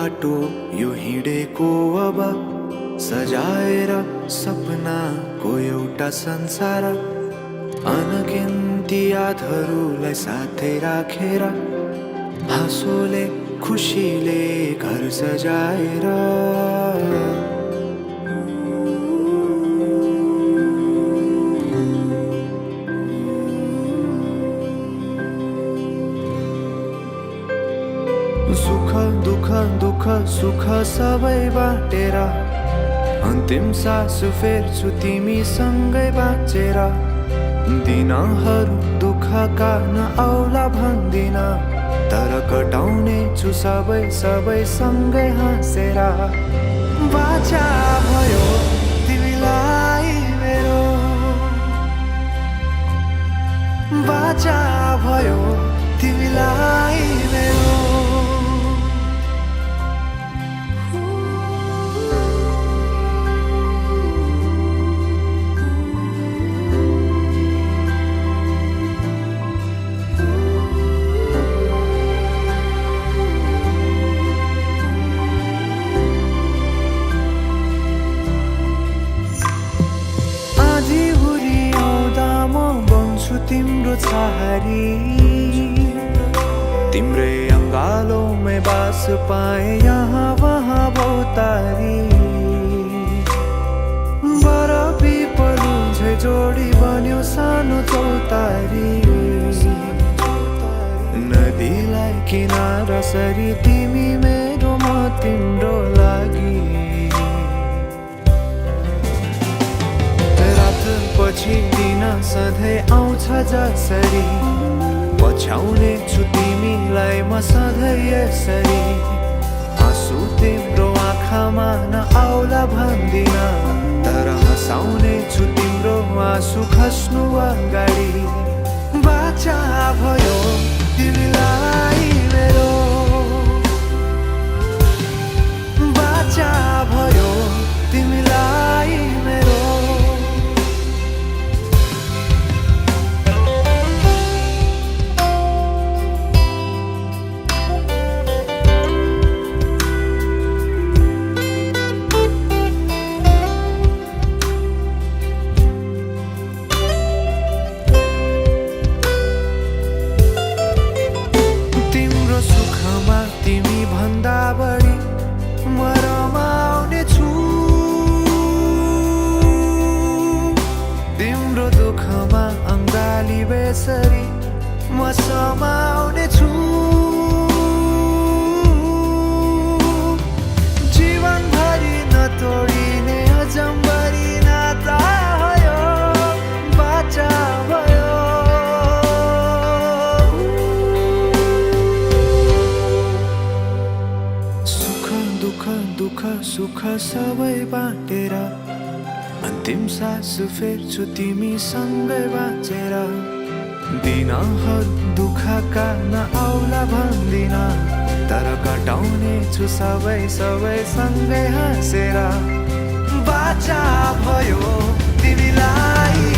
बाटो यो हिँडेको अब सजाएर सपनाको एउटा संसार अनगिन्ती यादहरूलाई साथै राखेर हाँसोले खुसीले घर सजाएर सुख दुःख दुःख सुख सबै बाटेर अन्तिम सास फेर्छु तिमीसँगै बाँचेर दिनहरू दुःखका नआउला भन्दिन तर कटाउने छु सबै सबै सँगै हाँसेर बाचा भयो तिमीलाई मेरो बाचा भयो तिमीलाई मेरो तिम्रो छहारी तिम्रै अङ्गालोमै बास पाए यहाँ वहाँ भौतारी बर पिपलु झै जोडी बन्यो सानो चौतारी नदीलाई किनारा सरी तिमी मेरो म तिम्रो लागि पछि दिन सधैँ आउँछ जसरी पछ्याउने छु तिमीलाई म सधैँ यसरी आँसु तिम्रो आँखामा नआउला भन्दिन तर हँसाउने छु तिम्रो आँसु खस्नु अगाडि बाचा भयो तिमीलाई मेरो बाचा भयो तिमीलाई मेरो तिमी भन्दा बढी म रमाउने छु तिम्रो दुःखमा अङ्गाली बेसरी म समाउने छु जीवनभरि नतोडिने अजम्बरी नाता भयो बाचा भयो दुःख सुख सबै बाटेर अन्तिम सास फेर्छु तिमीसँगै बाँचेर दिनहरू दुःखका नआउला भन्दिन तर कटाउने छु सबै सबै सँगै हाँसेर बाचा भयो तिमीलाई